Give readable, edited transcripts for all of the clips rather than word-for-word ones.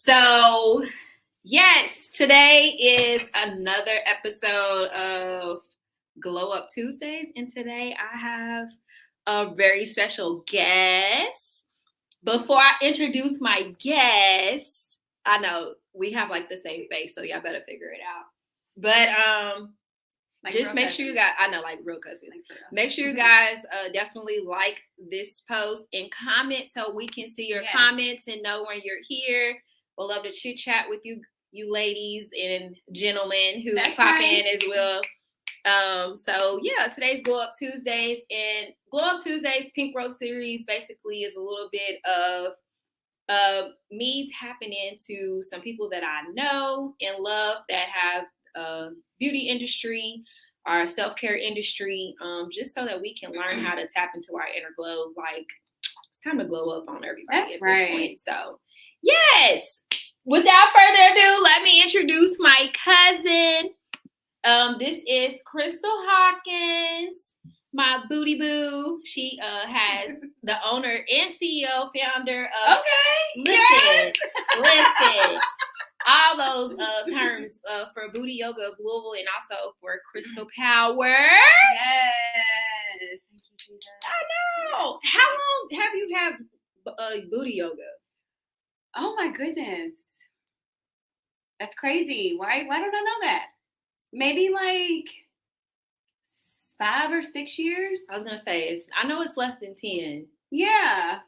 So, yes, today is another episode of Glow Up Tuesdays, and today I have a very special guest. Before I introduce my guest, I know we have like the same face, so y'all better figure it out. But just make sure you guys, I know, like real cousins. Make sure you guys definitely like this post and comment so we can see your comments and know when you're here. We'll love to chit chat with you ladies and gentlemen who pop in as well. So yeah, today's Glow Up Tuesdays, and Glow Up Tuesdays Pink Rose series basically is a little bit of me tapping into some people that I know and love that have beauty industry, our self-care industry, just so that we can learn how to tap into our inner glow. Like, it's time to glow up on everybody at this point. So yes, without further ado, let me introduce my cousin. This is Chrystal Hawkins, my booty boo. She has the owner and CEO, founder of Listen. All those terms for Booty Yoga of Louisville and also for Chrystal Power. Yes. Thank you, Jesus. I know. How long have you had Booty Yoga? Oh my goodness. That's crazy. Why don't I know that? Maybe like 5 or 6 years. I was gonna say I know it's less than 10. Yeah.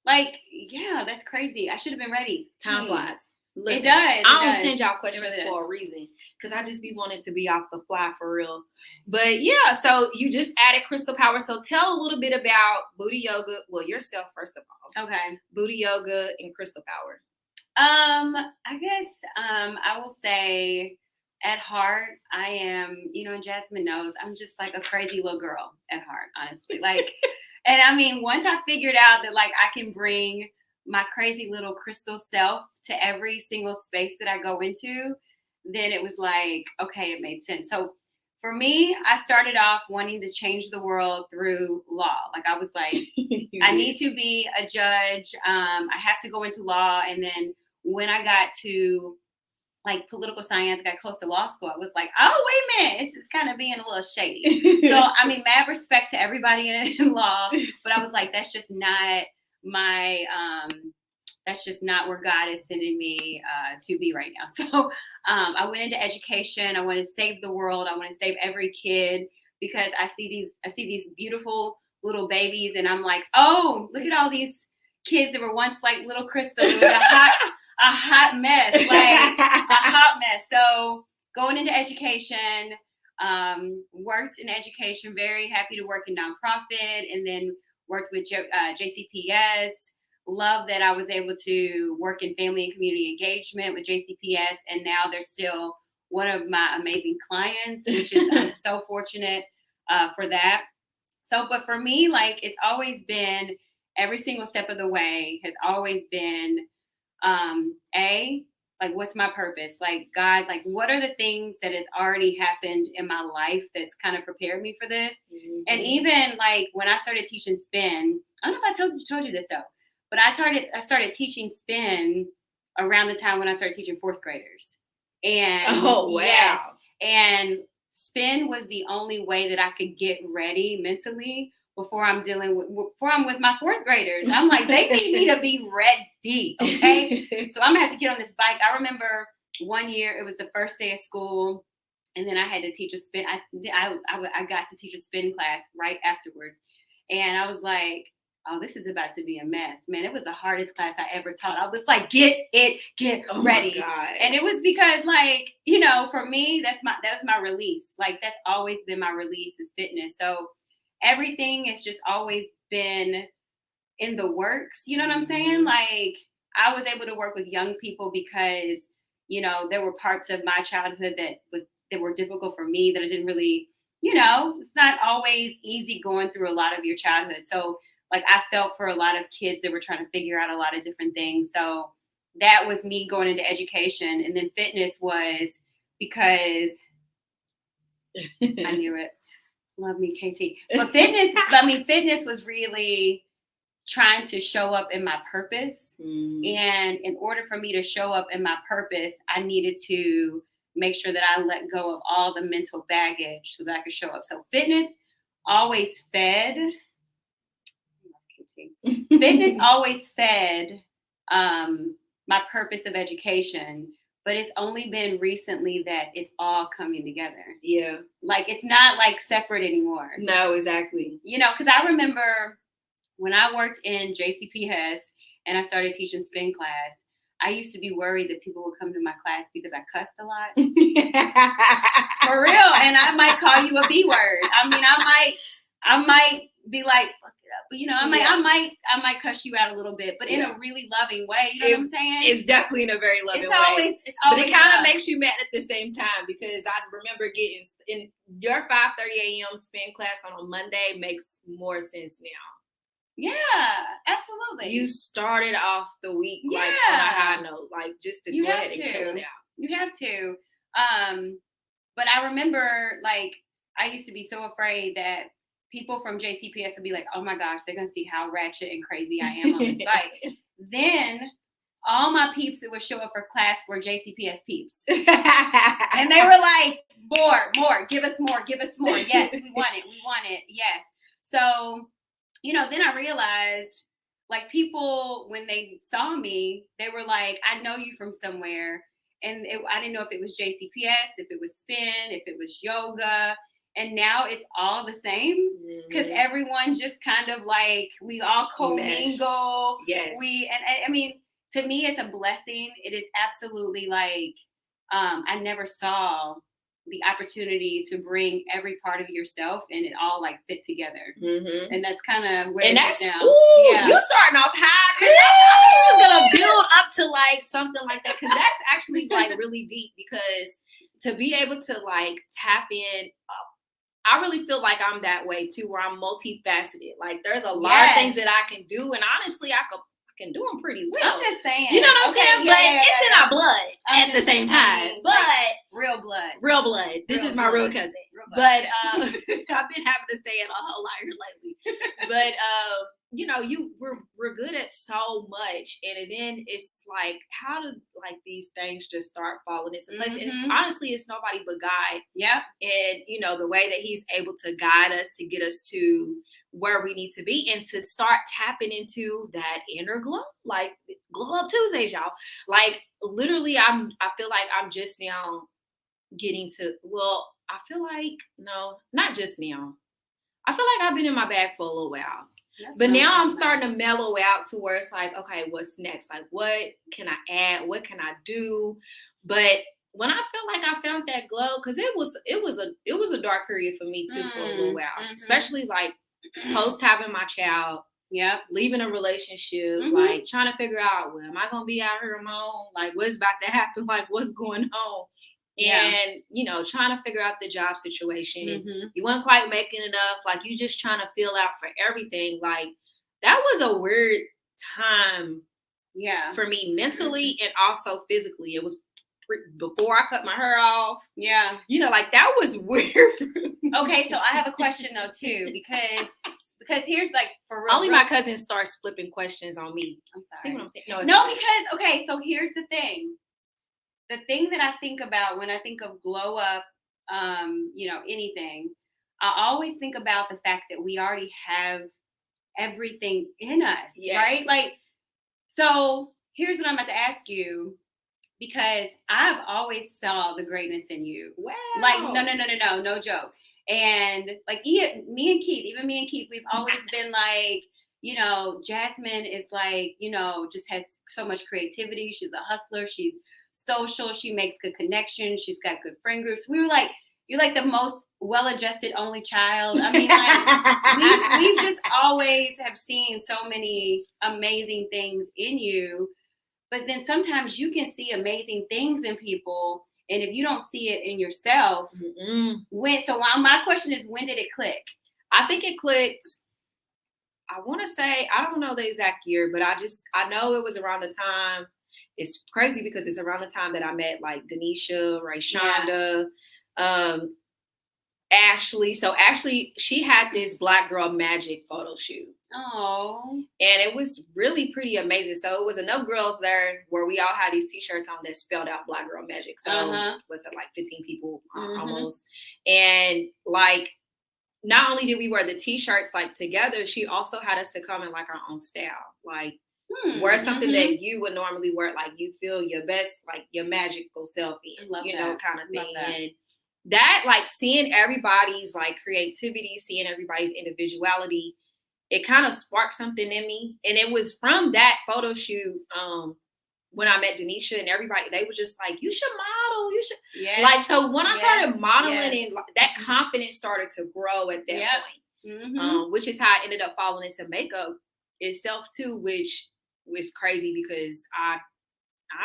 Like, yeah, that's crazy. I should have been ready. Time flies. Listen, it does. I don't send y'all questions for a reason, because I just be wanting to be off the fly for real. But yeah, so you just added Chrystal Power. So tell a little bit about Booty Yoga. Well, yourself first of all. Okay. Booty Yoga and Chrystal Power. I guess I will say at heart, I am, and Jasmine knows, I'm just like a crazy little girl at heart, honestly. Like, and I mean, once I figured out that like I can bring my crazy little Chrystal self to every single space that I go into, then it was like, okay, it made sense. So for me, I started off wanting to change the world through law. Like I was like, I need to be a judge. I have to go into law. And then when I got to like political science, got close to law school, I was like, oh, wait a minute, it's kind of being a little shady. So, I mean, mad respect to everybody in law, but I was like, that's just not that's just not where God is sending me to be right now. So I went into education. I want to save the world. I want to save every kid, because I see these beautiful little babies, and I'm like, oh, look at all these kids that were once like little Chrystal. It was a hot mess, like a hot mess. So going into education, worked in education, very happy to work in nonprofit, and then worked with JCPS. Love that I was able to work in family and community engagement with JCPS, and now they're still one of my amazing clients, which is I'm so fortunate for that. So, but for me, like it's always been, every single step of the way has always been like, what's my purpose? Like, God, like, what are the things that has already happened in my life that's kind of prepared me for this? Mm-hmm. And even like when I started teaching spin, I don't know if I told you this though, but I started teaching spin around the time when I started teaching fourth graders. And oh wow. Yes, and spin was the only way that I could get ready mentally before I'm with my fourth graders. I'm like, they need me to be ready, okay? So I'm gonna have to get on this bike. I remember one year, it was the first day of school, and then I had to teach a spin. I got to teach a spin class right afterwards, and I was like, oh, this is about to be a mess, man. It was the hardest class I ever taught. I was like, get ready, and it was because, like, for me, that was my release. Like that's always been my release, is fitness. So everything has just always been in the works. You know what I'm saying? Like I was able to work with young people because, there were parts of my childhood that were difficult for me that I didn't really, it's not always easy going through a lot of your childhood. So like I felt for a lot of kids that were trying to figure out a lot of different things. So that was me going into education. And then fitness was because I knew it. Love me, KT. But fitness was really trying to show up in my purpose. Mm. And in order for me to show up in my purpose, I needed to make sure that I let go of all the mental baggage so that I could show up. So fitness always fed. Fitness always fed my purpose of education, but it's only been recently that it's all coming together. Yeah. Like, it's not like separate anymore. No, exactly. You know, because I remember when I worked in JCPS and I started teaching spin class, I used to be worried that people would come to my class because I cussed a lot. For real. And I might call you a B word. I mean, I might be like, fuck it up. But, you know, I might cuss you out a little bit, but in a really loving way. You know what I'm saying? It's definitely in a very loving way. It's always but it kind of makes you mad at the same time, because I remember getting in your 5:30 a.m. spin class on a Monday makes more sense now. Yeah, absolutely. You started off the week like on a high note, like just to go ahead and kill it out. You have to. But I remember, like, I used to be so afraid that people from JCPS would be like, oh my gosh, they're going to see how ratchet and crazy I am on this bike. Then all my peeps that would show up for class were JCPS peeps. And they were like, more, give us more. Yes, we want it. Yes. So, you know, then I realized, like, people, when they saw me, they were like, I know you from somewhere. And I didn't know if it was JCPS, if it was spin, if it was yoga. And now it's all the same, because everyone just kind of like, we all commingle. Yes. I mean, to me, it's a blessing. It is absolutely like, I never saw the opportunity to bring every part of yourself and it all like fit together. And that's kind of where it is now. You starting off high. I was going to build up to like something like that, because that's actually like really deep, because to be able to like tap in, I really feel like I'm that way too, where I'm multifaceted. Like, there's a lot of things that I can do, and honestly, I can do them pretty well. I'm just saying. You know what I'm saying? But it's in our blood at the same time. But real blood. Real blood. This is my real cousin. But I've been having to say it a whole lot here lately. But you know, we're good at so much, and then it's like, how do like these things just start falling into place? And honestly, it's nobody but God. Yeah. And you know, the way that He's able to guide us to get us to where we need to be, and to start tapping into that inner glow, like Glow Up Tuesdays, y'all. Like, literally, I feel like I'm just now getting to, well, I feel like, no, not just now. I feel like I've been in my bag for a little while. But now I'm starting to mellow out to where it's like, okay, what's next? Like, what can I add? What can I do? But when I felt like I found that glow, because it was a dark period for me too for a little while, especially like post having my child, leaving a relationship, like trying to figure out, well, am I gonna be out here on my own? Like, what's about to happen? Like, what's going on? And, you know, trying to figure out the job situation. You weren't quite making enough. Like, you just trying to feel out for everything. Like, that was a weird time for me mentally and also physically. It was before I cut my hair off. Yeah. You know, like, that was weird. Okay, so I have a question, though, too, because here's, like, for real. Only my cousin starts flipping questions on me. I'm sorry. See what I'm saying? No, because, okay, so here's the thing. The thing that I think about when I think of glow up, you know, anything, I always think about the fact that we already have everything in us, right? Like, so here's what I'm about to ask you, because I've always saw the greatness in you. Wow. Like, no joke. And like, me and Keith, we've always been like, you know, Jasmine is like, you know, just has so much creativity. She's a hustler. She's social. She makes good connections. She's got good friend groups. We were like, you're like the most well-adjusted only child. I mean, like, we just always have seen so many amazing things in you. But then sometimes you can see amazing things in people, and if you don't see it in yourself, my question is, when did it click? I think it clicked, I want to say, I don't know the exact year, but I know it was around the time. It's crazy because it's around the time that I met like Denisha, Rayshonda, Ashley. So Ashley, she had this Black Girl Magic photo shoot. Oh. And it was really pretty amazing. So it was enough girls there where we all had these t-shirts on that spelled out Black Girl Magic. So was it like 15 people almost? And like, not only did we wear the t-shirts like together, she also had us to come in like our own style. Like, wear something that you would normally wear, like you feel your best, like your magical self in, know, kind of thing. And that, like, seeing everybody's like creativity, seeing everybody's individuality, it kind of sparked something in me. And it was from that photo shoot, when I met Denisha and everybody, they were just like, you should model, you should. Like, so when I started modeling, and that confidence started to grow at that point, which is how I ended up falling into makeup itself too, which was crazy because I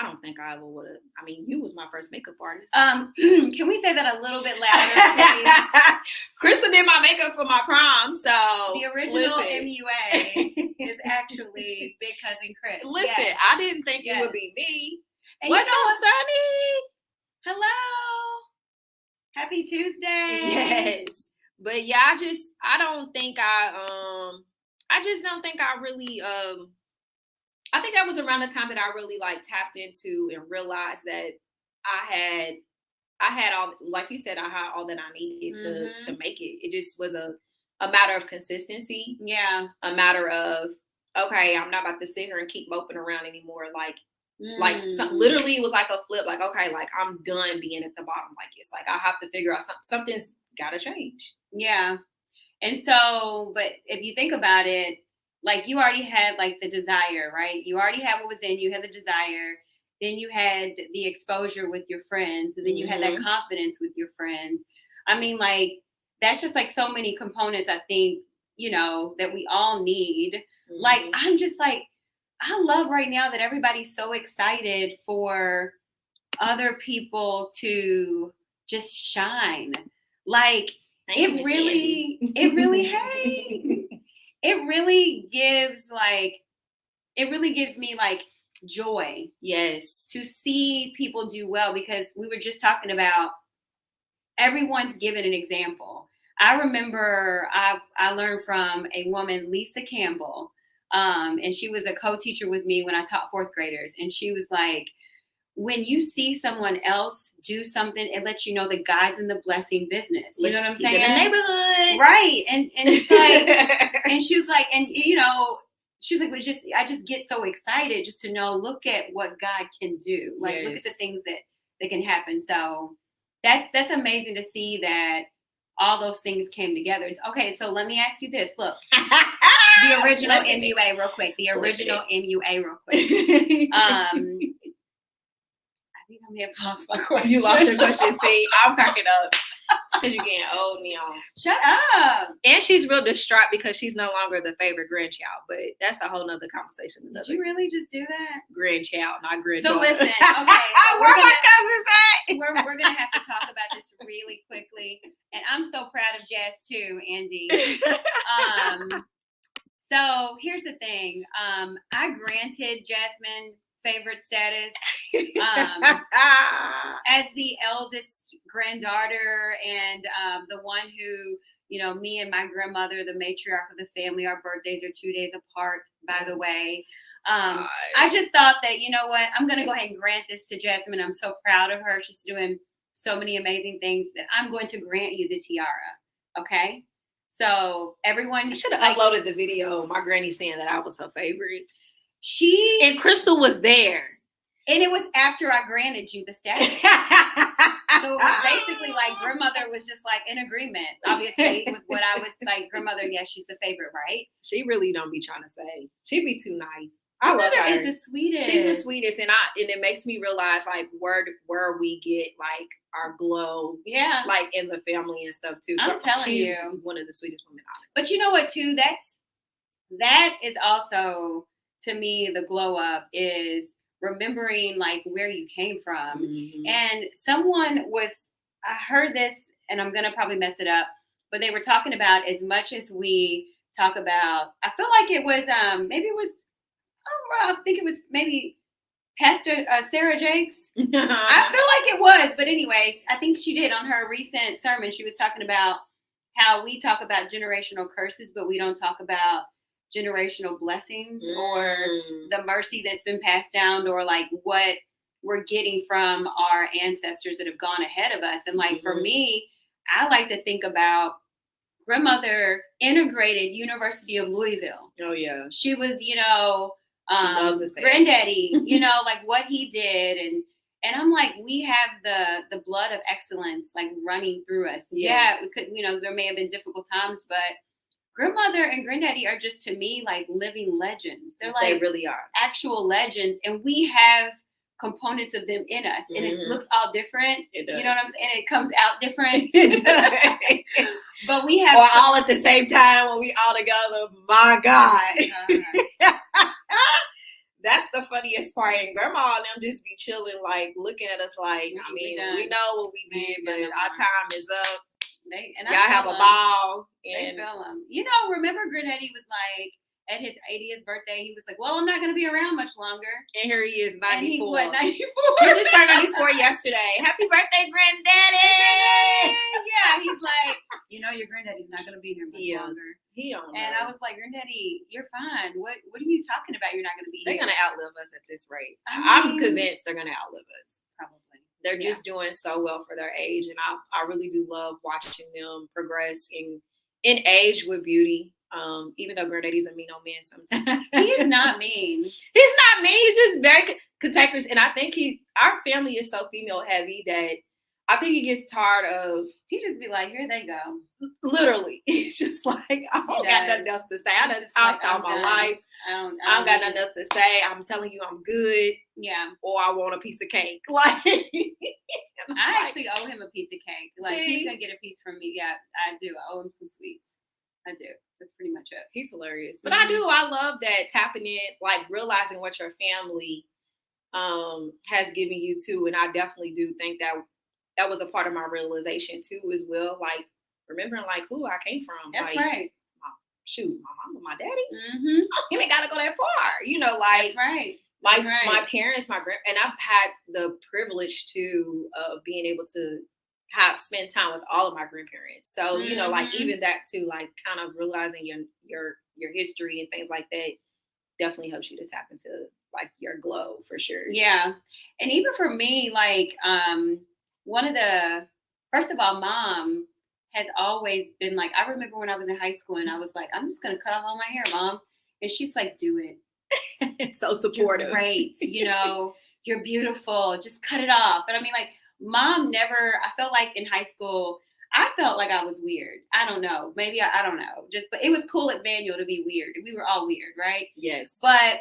don't think I ever would have. I mean, you was my first makeup artist. Can we say that a little bit louder, Chrystal did my makeup for my prom, so the original MUA is actually Big Cousin Chris. Listen, I didn't think it would be me. And What's up, Sunny? Hello. Happy Tuesday. Yes. But yeah, I don't think I just don't think I really I think that was around the time that I really like tapped into and realized that I had all, like you said, I had all that I needed to make it. It just was a matter of consistency. Yeah. A matter of, okay, I'm not about to sit here and keep moping around anymore. Like literally it was like a flip. Like, okay, like I'm done being at the bottom like this. Like I have to figure out something's got to change. Yeah. And so, but if you think about it, like you already had like the desire, right? You already had what was in you, had the desire. Then you had the exposure with your friends. And then you had that confidence with your friends. I mean, like, that's just like so many components, I think, that we all need. Like, I'm just like, I love right now that everybody's so excited for other people to just shine. Like, it really, hey. It really gives me like joy. Yes. To see people do well, because we were just talking about everyone's given an example. I remember I learned from a woman, Lisa Campbell, and she was a co-teacher with me when I taught fourth graders. And she was like, when you see someone else do something, it lets you know that God's in the blessing business. You know what I'm saying? In the neighborhood. Right. And it's like, and she was like, and she's like, I just get so excited just to know, look at what God can do. Like, look at the things that can happen. So that's amazing to see that all those things came together. Okay. So let me ask you this. Look, the original MUA real quick. I think I may have lost my question. You lost your question. See, I'm cracking up. It's because you're getting old, Neon. Shut up. And she's real distraught because she's no longer the favorite grandchild. But that's a whole nother conversation. Did you really just do that? Grandchild, not granddaughter. So listen, okay. So where my cousins at? We're going to have to talk about this really quickly. And I'm so proud of Jazz too, Andy. So here's the thing. I granted Jasmine favorite status as the eldest granddaughter and the one who, me and my grandmother, the matriarch of the family, our birthdays are 2 days apart, by the way. I just thought that, you know what, I'm going to go ahead and grant this to Jasmine. I'm so proud of her. She's doing so many amazing things that I'm going to grant you the tiara. Okay. So everyone should have uploaded the video. My granny saying that I was her favorite. She and Chrystal was there. And it was after I granted you the status. So it was basically like grandmother was just like in agreement, obviously, with what I was like, grandmother, yes, she's the favorite, right? She really don't be trying to say. She'd be too nice. I love her. Is the sweetest. She's the sweetest. And it makes me realize like where we get like our glow. Yeah. Like in the family and stuff too. I'm telling you. One of the sweetest women on it. But you know what too? That is also, to me, the glow up is remembering like where you came from. Mm-hmm. And I heard this, and I'm going to probably mess it up, but they were talking about as much as we talk about, I feel like it was, I think it was maybe Pastor Sarah Jakes. I feel like it was, but anyways, I think she did on her recent sermon. She was talking about how we talk about generational curses, but we don't talk about generational blessings or the mercy that's been passed down, or like what we're getting from our ancestors that have gone ahead of us. And like for me, I like to think about grandmother integrated University of Louisville. Oh yeah. She was, you know, she loves to say granddaddy, you know, like what he did. And I'm like, we have the blood of excellence like running through us. Yeah, we could, you know, there may have been difficult times, but grandmother and granddaddy are just, to me, like living legends. They're like, they really are actual legends, and we have components of them in us, and it looks all different. It does. You know what I'm saying? It comes out different. It does. But we have, or all at the same time when we all together. My God. That's the funniest part. And grandma and them just be chilling, like looking at us like, I mean, we know what we did, but our time is up. Y'all have a ball. And they feel them. You know, remember Granddaddy was like, at his 80th birthday, he was like, well, I'm not going to be around much longer. And here he is, 94. And he's what, 94? He just turned 94 yesterday. Happy birthday, Granddaddy! Yeah, he's like, you know, your granddaddy's not going to be here much longer. He on And I was like, Granddaddy, you're fine. What are you talking about? You're not going to be here. They're going to outlive us at this rate. I'm convinced they're going to outlive us. Probably. They're just doing so well for their age. And I really do love watching them progress in age with beauty. Even though Granddaddy's a mean old man sometimes. He is not mean. He's not mean. He's just very cantankerous. And I think our family is so female heavy that I think he gets tired of. He just be like, here they go. Literally. He's just like, I don't got nothing else to say. I done talked all my life. I don't got nothing else to say. I'm telling you I'm good. Yeah. Or I want a piece of cake. Like I actually owe him a piece of cake. Like he's gonna get a piece from me. Yeah, I do. I owe him some sweets. I do. That's pretty much it. He's hilarious. But I love that tapping in, like realizing what your family has given you too. And I definitely do think that was a part of my realization too as well. Like remembering like who I came from. That's like, right. Shoot, my mom and my daddy. I don't even gotta go that far. You know, like that's right. My parents, my grand, and I've had the privilege too of being able to spend time with all of my grandparents. So, you know, like even that too, like kind of realizing your history and things like that definitely helps you to tap into like your glow for sure. Yeah. And even for me, like first of all, Mom has always been like, I remember when I was in high school and I was like, I'm just going to cut off all my hair, Mom. And she's like, do it. So supportive. You're great. You know, you're beautiful. Just cut it off. And I mean, like, Mom never, I felt like in high school, I felt like I was weird. I don't know. Maybe I don't know. But it was cool at Manual to be weird. We were all weird, right? Yes. But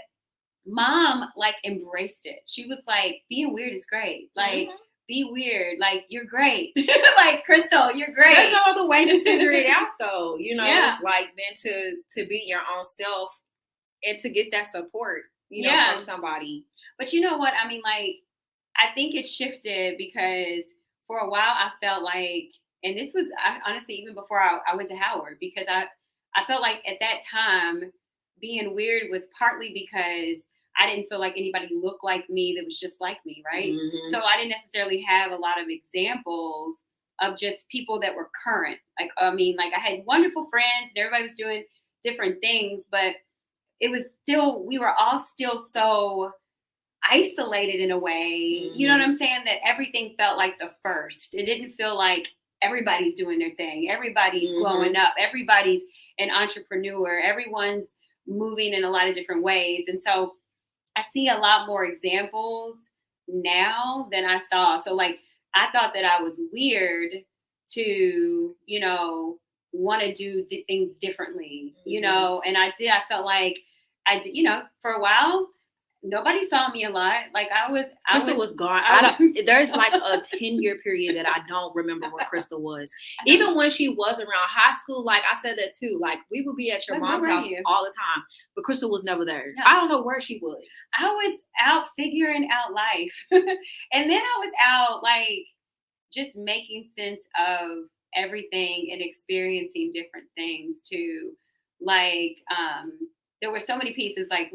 Mom like embraced it. She was like, being weird is great. Like, be weird. Like, you're great. Like, Chrystal, you're great. There's no other way to figure it out though. You know, like then to be your own self and to get that support, you know, from somebody. But you know what? I mean, like, I think it shifted because for a while I felt like, and this was honestly even before I went to Howard, because I felt like at that time being weird was partly because I didn't feel like anybody looked like me that was just like me, right? So I didn't necessarily have a lot of examples of just people that were current. Like, I mean, like I had wonderful friends and everybody was doing different things, but it was still, we were all still so isolated in a way, you know what I'm saying? That everything felt like the first. It didn't feel like everybody's doing their thing. Everybody's blowing up. Everybody's an entrepreneur. Everyone's moving in a lot of different ways. And so I see a lot more examples now than I saw. So like, I thought that I was weird to, you know, want to do things differently, you know, and I felt like I did, you know, for a while, nobody saw me a lot. Like Chrystal was gone. There's like a 10-year period that I don't remember where Chrystal was. Even when she was around high school, like I said that too. Like we would be at your mom's house all the time, but Chrystal was never there. No. I don't know where she was. I was out figuring out life. And then I was out like just making sense of everything and experiencing different things too. Like there were so many pieces. Like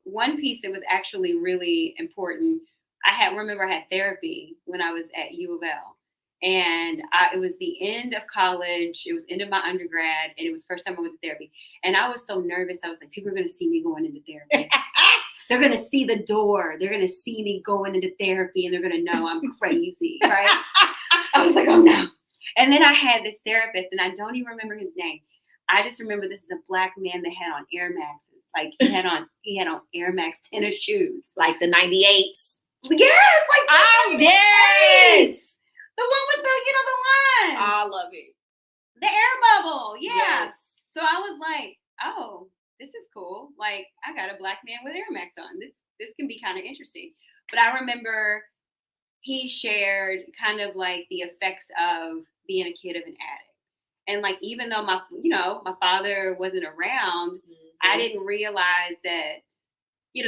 one piece that was actually really important. I remember I had therapy when I was at U of L, And it was the end of college. It was end of my undergrad. And it was first time I went to therapy. And I was so nervous. I was like, people are going to see me going into therapy. They're going to see the door. They're going to see me going into therapy. And they're going to know I'm crazy, right? I was like, oh, no. And then I had this therapist. And I don't even remember his name. I just remember this is a black man that had on Air Maxes. Like he had on Air Max tennis shoes. Like the 98s. Yes, like I'm dead. The one with the one. I love it. The air bubble. Yeah. Yes. So I was like, oh, this is cool. Like I got a black man with Air Max on. This can be kind of interesting. But I remember he shared kind of like the effects of being a kid of an addict. And like, even though my father wasn't around, I didn't realize that,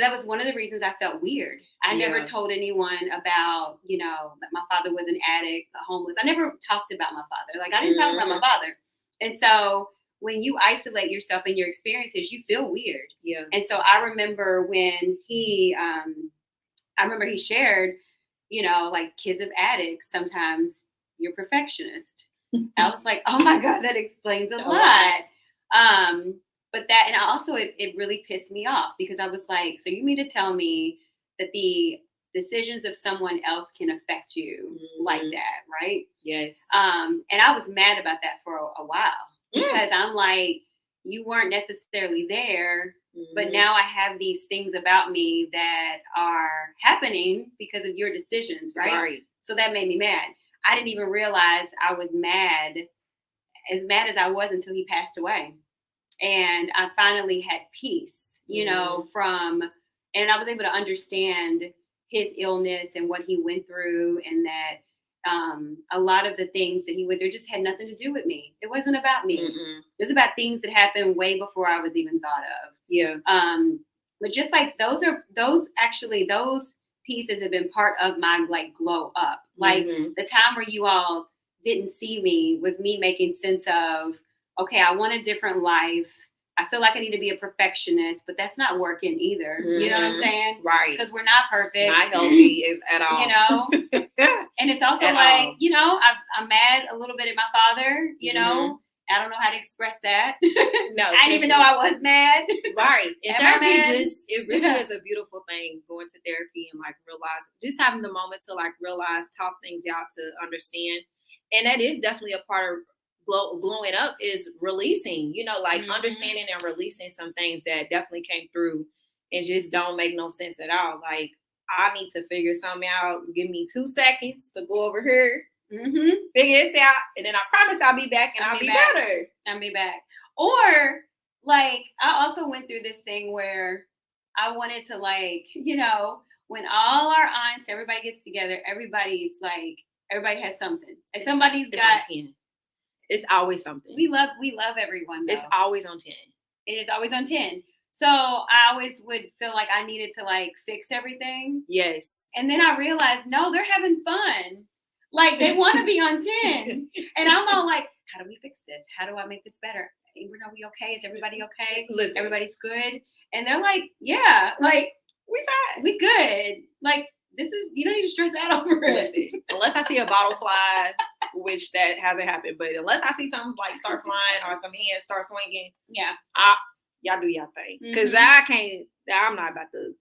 that was one of the reasons I felt weird. I never told anyone about, that my father was an addict, homeless. I never talked about my father. Like I didn't talk about my father. And so when you isolate yourself in your experiences, you feel weird. Yeah. And so I remember when he shared, like kids of addicts, sometimes you're perfectionist. I was like, oh my God, that explains a lot. But that, and also it really pissed me off because I was like, so you mean to tell me that the decisions of someone else can affect you like that, right? Yes. And I was mad about that for a while because I'm like, you weren't necessarily there, but now I have these things about me that are happening because of your decisions, right? So that made me mad. I didn't even realize I was mad as I was until he passed away. And I finally had peace, and I was able to understand his illness and what he went through, and that a lot of the things that he went through just had nothing to do with me. It wasn't about me. It was about things that happened way before I was even thought of. Yeah. But just like those pieces have been part of my like glow up. Like the time where you all didn't see me was me making sense of, okay, I want a different life. I feel like I need to be a perfectionist, but that's not working either. You know what I'm saying? Right. Because we're not perfect. Not healthy at all. And it's also at like, all. I'm mad a little bit at my father, I don't know how to express that. No, I didn't even know I was mad. Right. And therapy it really is a beautiful thing, going to therapy and like just having the moment to like realize, talk things out, to understand. And that is definitely a part of glowing up, is releasing, understanding and releasing some things that definitely came through and just don't make no sense at all. Like, I need to figure something out. Give me 2 seconds to go over here. Figure this out, and then I promise I'll be back, and I'll be better. I'll be back. Or like, I also went through this thing where I wanted to, like, when all our aunts, everybody gets together, everybody has something. And somebody's got. On 10. It's always something. We love everyone, though. It's always on 10. It is always on 10. So I always would feel like I needed to like fix everything. Yes. And then I realized, no, they're having fun. Like, they want to be on 10. And I'm all like, how do we fix this? How do I make this better? Are we okay? Is everybody okay? Listen. Everybody's good? And they're like, yeah, like, we fine. We good. Like, you don't need to stress out over it. Listen, unless I see a bottle fly, which that hasn't happened, but unless I see something like start flying or some hands start swinging, y'all do y'all thing. Because I'm not about to,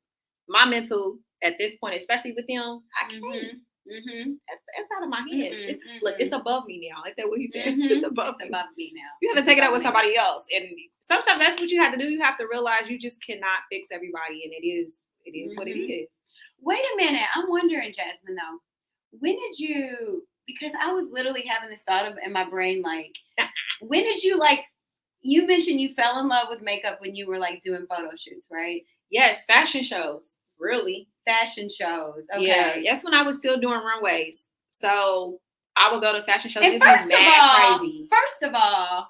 my mental at this point, especially with them, I can't. It's out of my hands. Look, it's above me now. Like that what he said. It's above me now. You have to take it up with somebody else. And sometimes that's what you have to do. You have to realize you just cannot fix everybody, and it is what it is. Wait a minute. I'm wondering, Jasmine, though, when did you, because I was literally having this thought in my brain, like, when did you, like, you mentioned you fell in love with makeup when you were like doing photo shoots, right? Yes, fashion shows. Really? Fashion shows. Okay. Yeah, that's when I was still doing runways. So I would go to fashion shows. And first of all,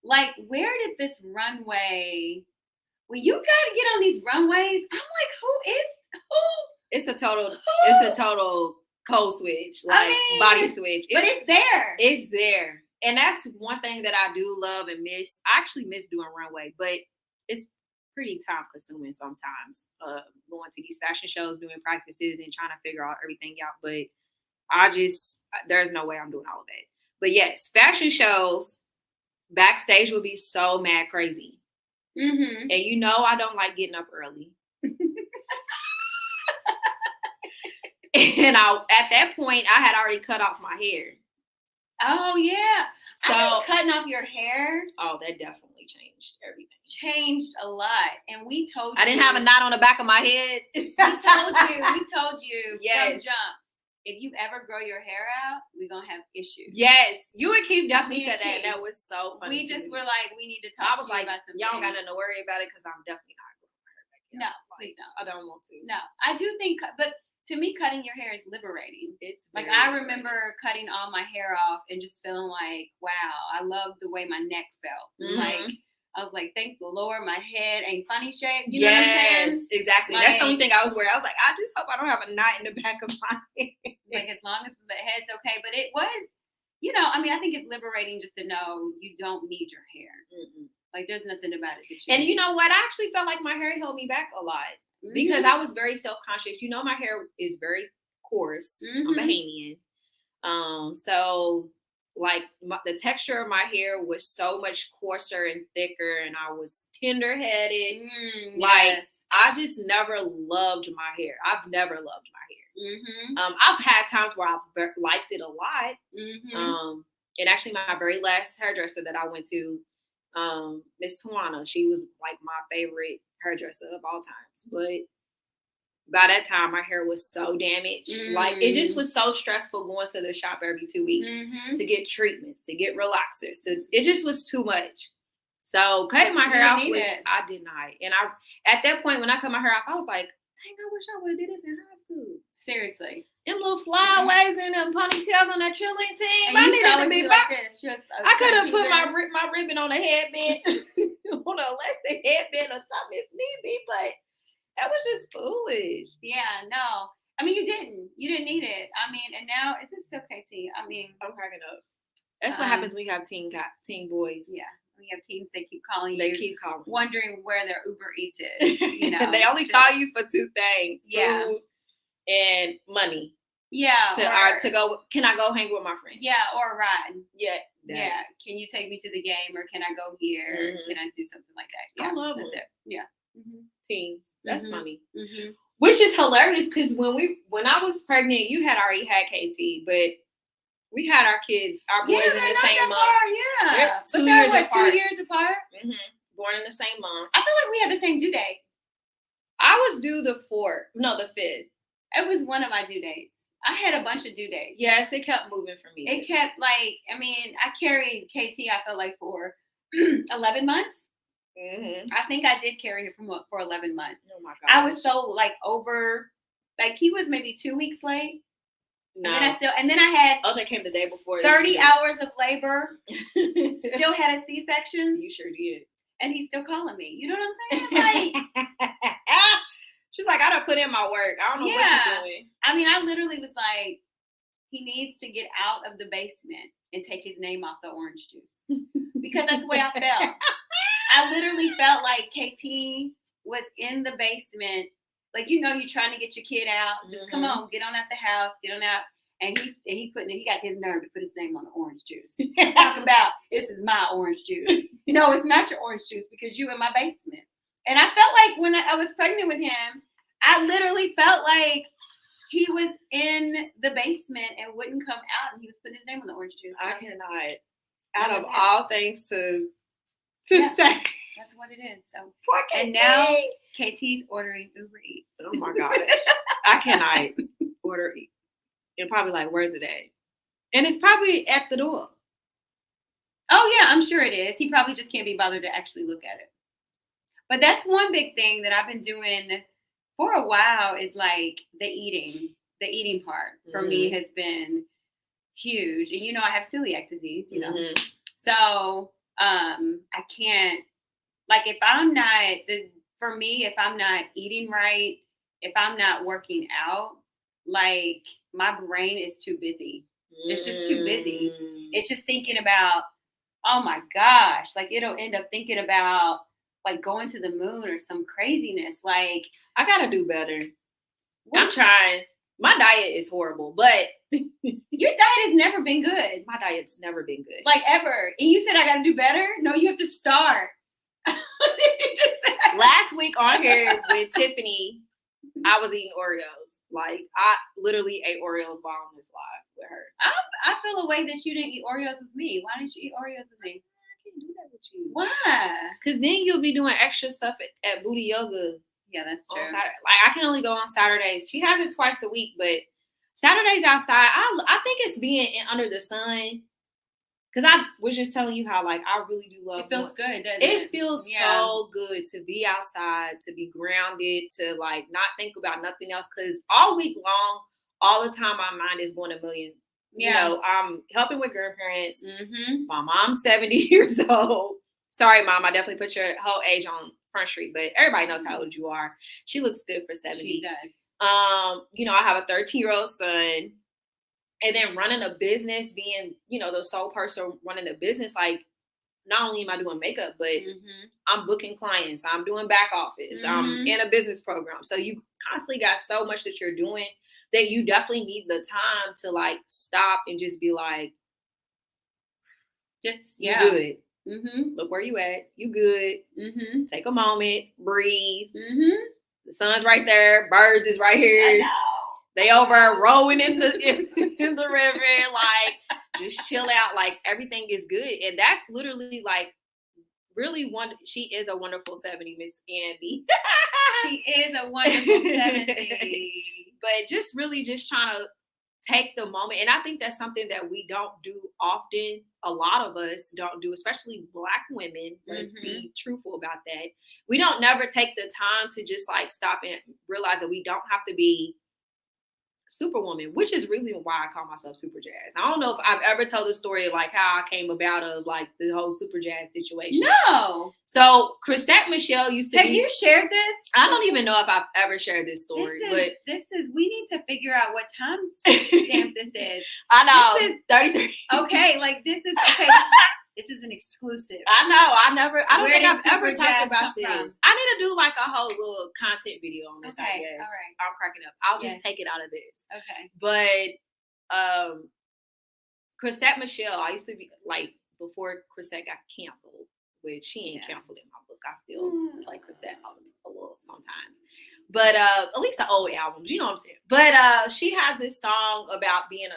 like, where did this runway, when you got to get on these runways, I'm like, who? It's a total code switch, like body switch. But it's there. It's there. And that's one thing that I do love and miss. I actually miss doing runway, but it's pretty time consuming sometimes, going to these fashion shows, doing practices and trying to figure out everything out. But there's no way I'm doing all of that. But yes, fashion shows, backstage will be so mad crazy. Mm-hmm. And you know I don't like getting up early. And at that point, I had already cut off my hair. Oh, yeah. So I think cutting off your hair. Oh, that definitely changed everything. Changed a lot. And we told you. I didn't have a knot on the back of my head. We told you yes. from jump. If you ever grow your hair out, we're going to have issues. Yes. You and Keith definitely said that. That was so funny. We just were like, we need to talk about something. Y'all don't got nothing to worry about it because I'm definitely not growing my hair back. No, please don't. I don't want to. No. I do think, but to me, cutting your hair is liberating. It's like I remember cutting all my hair off and just feeling like, wow, I love the way my neck felt. Mm-hmm. Like I was like, thank the Lord, my head ain't funny shape. You know what I'm saying? Exactly. Like, that's the only thing I was worried. I was like, I just hope I don't have a knot in the back of my head. Like as long as the head's okay. But it was, you know, I mean, I think it's liberating just to know you don't need your hair. Mm-hmm. Like there's nothing about it that you And need. You know what? I actually felt like my hair held me back a lot. Mm-hmm. Because I was very self-conscious. You know, my hair is very coarse. Mm-hmm. I'm Bahamian. So like the texture of my hair was so much coarser and thicker, and I was tender-headed. Like I just never loved my hair. I've never loved my hair. Mm-hmm. I've had times where I've liked it a lot. Mm-hmm. And actually, my very last hairdresser that I went to, Miss Tawana, she was like my favorite hairdresser of all times. But by that time, my hair was so damaged. Like it just was so stressful going to the shop every 2 weeks to get treatments, to get relaxers. It just was too much. So cutting my hair off I did not. And at that point when I cut my hair off, I was like, dang, I wish I would have did this in high school. Seriously. Them little flyaways and them ponytails on that cheerleading team. And I needed to be like this. I could have put my ribbon on a headband, on an elastic headband or something if need be, but that was just foolish. Yeah, no. I mean, you didn't need it. I mean, and now is this okay, T? I mean, I'm cracking up. That's what happens when you have teen boys. Yeah. When you have teens, they keep calling you. They keep calling. Wondering where their Uber Eats is. You know, they only call you for two things. Food and money. Yeah. To go, can I go hang with my friends? Yeah, or a ride. Yeah. Yeah. Can you take me to the game, or can I go here? Mm-hmm. Can I do something like that? Yeah, I love it. Yeah. Mm-hmm. Teens. That's funny. Mm-hmm. Which is hilarious because when I was pregnant, you had already had KT, but we had our kids, our boys in the same month. Yeah. They're 2 years apart. 2 years apart? Mm-hmm. Born in the same month. I feel like we had the same due date. I was due the 5th. It was one of my due dates. I had a bunch of due dates. Yes, it kept moving for me. It kept I carried KT, I felt like for 11 months. Mm-hmm. I think I did carry him for 11 months. Oh my God! I was so over, he was maybe 2 weeks late. No. And then I had OJ came the day before. 30 hours of labor. Still had a C-section. You sure did. And he's still calling me. You know what I'm saying? Like, she's like, I done put in my work. I don't know what you're doing. I mean, I literally was like, he needs to get out of the basement and take his name off the orange juice. Because that's the way I felt. I literally felt like KT was in the basement. Like, you know, you're trying to get your kid out. Just come on, get on out the house, get on out. And he got his nerve to put his name on the orange juice. Talking about, this is my orange juice. No, it's not your orange juice because you in my basement. And I felt like when I was pregnant with him, I literally felt like he was in the basement and wouldn't come out, and he was putting his name on the orange juice. So I cannot, out of all things to say. That's what it is. So, and now KT's ordering Uber Eats. Oh my gosh. I cannot order Eats. And probably like, where's it at? And it's probably at the door. Oh yeah, I'm sure it is. He probably just can't be bothered to actually look at it. But that's one big thing that I've been doing for a while is like the eating part for me has been huge. And, you know, I have celiac disease, you know, so I can't, like, if I'm not eating right, if I'm not working out, like, my brain is too busy. It's just too busy. It's just thinking about, oh my gosh, like, it'll end up thinking about, like, going to the moon or some craziness. Like, I gotta do better. I'm trying. My diet is horrible, but your diet has never been good. My diet's never been good. Like ever. And you said I gotta do better? No, you have to start. Last week on here with Tiffany, I was eating Oreos. Like, I literally ate Oreos while on this live with her. I feel a way that you didn't eat Oreos with me. Why didn't you eat Oreos with me? I can't do that with you. Why? Because then you'll be doing extra stuff at Buti Yoga. Yeah, that's true. On Saturday. Like, I can only go on Saturdays. She has it twice a week, but Saturdays outside, I think it's being under the sun. Because I was just telling you how, like, I really do love it. Feels good, doesn't it? It feels so good to be outside, to be grounded, to, like, not think about nothing else. Because all week long, all the time, my mind is going a million. You know, I'm helping with grandparents. Mm-hmm. My mom's 70 years old. Sorry, Mom. I definitely put your whole age on Front Street, but everybody knows how old you are. She looks good for 70. She does. You know, I have a 13-year-old son. And then running a business, being, you know, the sole person running a business, like, not only am I doing makeup, but I'm booking clients. I'm doing back office. I'm in a business program. So you constantly got so much that you're doing that you definitely need the time to, like, stop and just be like, just, you good. Look where you at. You good. Take a moment. Breathe. The sun's right there. Birds is right here. I know. They over rowing in the river, like, just chill out, like, everything is good. And that's literally, like, really she is a wonderful 70, Miss Andy. She is a wonderful 70. But just really just trying to take the moment. And I think that's something that we don't do often. A lot of us don't do, especially Black women. Let's be truthful about that. We don't never take the time to just, like, stop and realize that we don't have to be Superwoman, which is really why I call myself Super Jazz. I don't know if I've ever told the story of, like, how I came about of, like, the whole Super Jazz situation. No. So Chrystal Michelle used to Have you shared this? I don't even know if I've ever shared this story. We need to figure out what time stamp this is. I know. This is 33. Okay, like, this is okay. This is an exclusive. I know. I don't think I've ever talked about this. I need to do, like, a whole little content video on this, I guess. All right. I'm cracking up. I'll just take it out of this. Okay. But Chrystal Michelle, I used to be, like, before Chrystal got canceled, which she ain't canceled in my book. I still play Chrystal a little sometimes. But at least the old albums, you know what I'm saying? But she has this song about being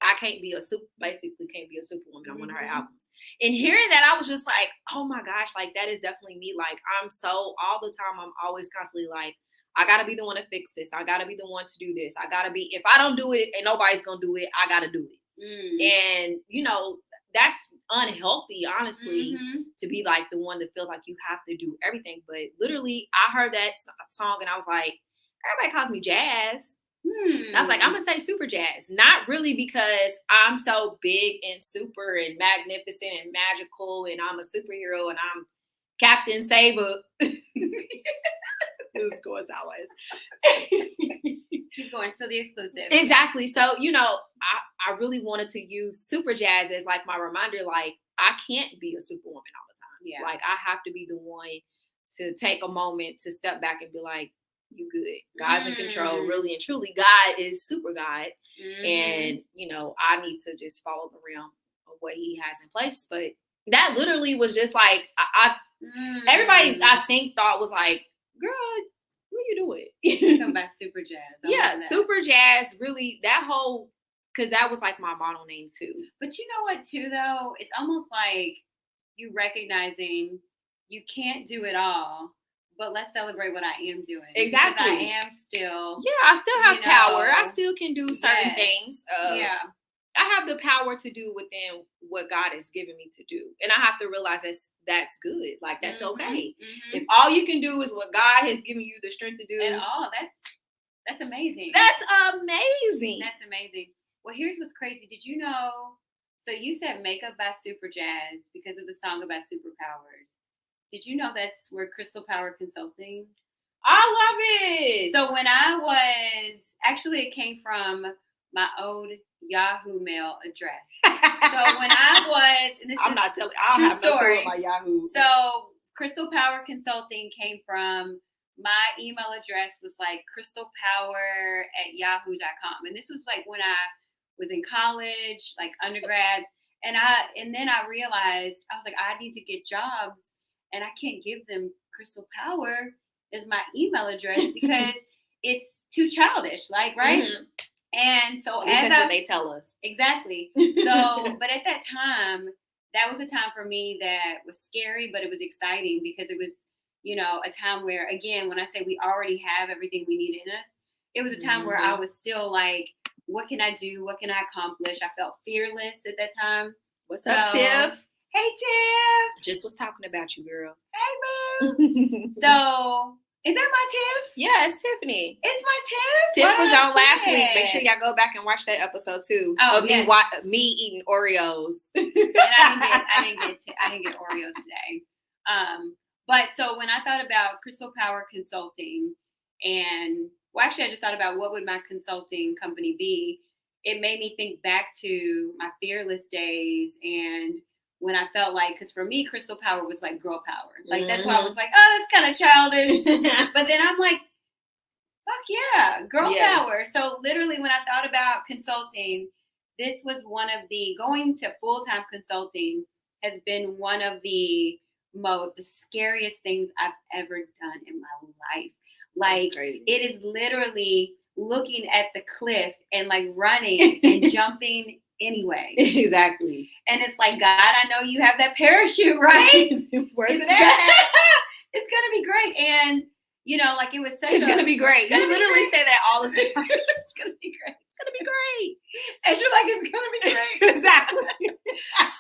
I can't be a superwoman on one of her albums. And hearing that, I was just like, oh my gosh, like, that is definitely me. Like, all the time, I'm always constantly like, I got to be the one to fix this. I got to be the one to do this. I got to be, if I don't do it and nobody's going to do it, I got to do it. And, you know, that's unhealthy, honestly, to be, like, the one that feels like you have to do everything. But literally, I heard that song and I was like, everybody calls me Jazz. I was like, I'm going to say Super Jazz. Not really because I'm so big and super and magnificent and magical and I'm a superhero and I'm Captain Saber. It was going sideways. Keep going. So the exclusive. Exactly. So, you know, I really wanted to use Super Jazz as, like, my reminder, like, I can't be a superwoman all the time. Yeah. Like, I have to be the one to take a moment to step back and be like, you good. God's in control, really and truly. God is super God. And, you know, I need to just follow the realm of what he has in place. But that literally was just like, everybody, I think, thought was like, girl, what are you doing? Talking about Super Jazz. Yeah, Super Jazz, really, that whole, because that was, like, my model name too. But you know what, too, though? It's almost like you recognizing you can't do it all. But let's celebrate what I am doing. Exactly. Because I am still. Yeah, I still have power. I still can do certain things. I have the power to do within what God has given me to do. And I have to realize that's good. Like, that's okay. If all you can do is what God has given you the strength to do. And that's amazing. That's amazing. That's amazing. Well, here's what's crazy. Did you know? So you said Makeup by Super Jazz because of the song about superpowers. Did you know that's where Chrystal Power Consulting? I love it. So when it came from my old Yahoo mail address. So when I'm not telling, I'll have no clue my Yahoo. So Chrystal Power Consulting came from my email address was like crystalpower@yahoo.com. And this was like when I was in college, like undergrad. And then I realized, I was like, I need to get jobs and I can't give them Chrystal Power as my email address because it's too childish, like, right? Mm-hmm. And so that's what they tell us. Exactly. So, but at that time, that was a time for me that was scary, but it was exciting because it was, you know, a time where, again, when I say we already have everything we need in us, it was a time where I was still like, what can I do? What can I accomplish? I felt fearless at that time. What's up, Tiff? Hey, Tiff. Just was talking about you, girl. Hey, boo. So, is that my Tiff? Yeah, it's Tiffany. It's my Tiff? Tiff was on last week. Make sure y'all go back and watch that episode too. Of me eating Oreos. And I didn't get Oreos today. But so when I thought about Chrystal Power Consulting actually I just thought about what would my consulting company be. It made me think back to my fearless days and when I felt like, because for me, Chrystal Power was like girl power. Like, that's why I was like, oh, that's kind of childish. But then I'm like, fuck yeah, girl power. So literally when I thought about consulting, this was going to full-time consulting has been one of the scariest things I've ever done in my life. Like, it is literally looking at the cliff and like running and jumping anyway. Exactly. And it's like, God, I know you have that parachute, right? Where's it at? It's going to be great. And, you know, like it was It's going to be great. You literally say that all the time. It's going to be great. It's going to be great. And you're like, it's going to be great. Exactly.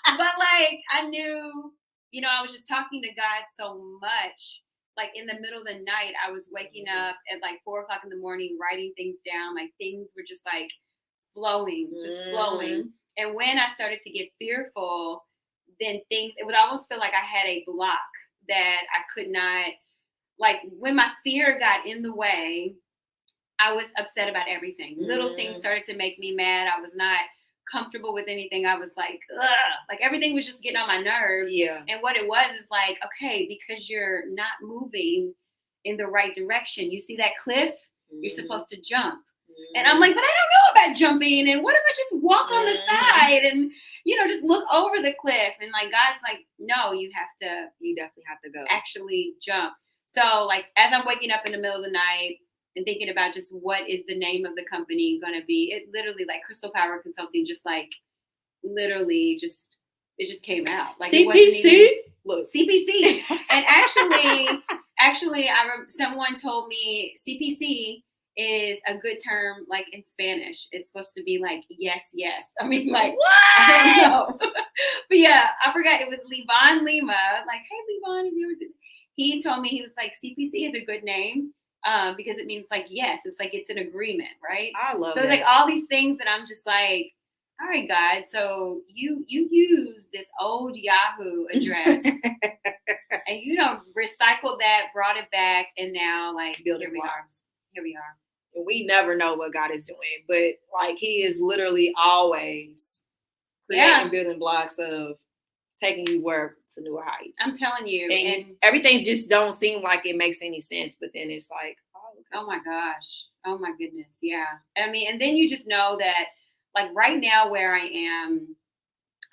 But like, I knew, you know, I was just talking to God so much. Like in the middle of the night, I was waking up at like 4:00 in the morning, writing things down. Like things were just like flowing. And when I started to get fearful, then it would almost feel like I had a block that I could not, like when my fear got in the way, I was upset about everything. Little things started to make me mad. I was not comfortable with anything. I was like, ugh, like everything was just getting on my nerves. Yeah. And what it was is like, okay, because you're not moving in the right direction. You see that cliff? You're supposed to jump. And I'm like, but I don't know about jumping. And what if I just walk on the side and, you know, just look over the cliff? And like, God's like, no, you definitely have to go actually jump. So like, as I'm waking up in the middle of the night and thinking about just what is the name of the company going to be, it literally like Chrystal Power Consulting, just like literally it just came out. Like CPC? Look, CPC. And actually, someone told me CPC is a good term, like in Spanish. It's supposed to be like, yes, yes. I mean, like, what? I don't know. But yeah, I forgot. It was Levon Lima. Like, hey, Levon, if you ever see. He told me, he was like, CPC is a good name because it means like, yes, it's like, it's an agreement, right? I love it. So it's like all these things that I'm just like, all right, God, so you use this old Yahoo address and you know, recycled that, brought it back, and now like, here we are. And we never know what God is doing, but like he is literally always creating building blocks of taking you to newer heights. I'm telling you. And everything just don't seem like it makes any sense, but then it's like, oh my gosh. Oh my goodness. Yeah. I mean, and then you just know that like right now where I am,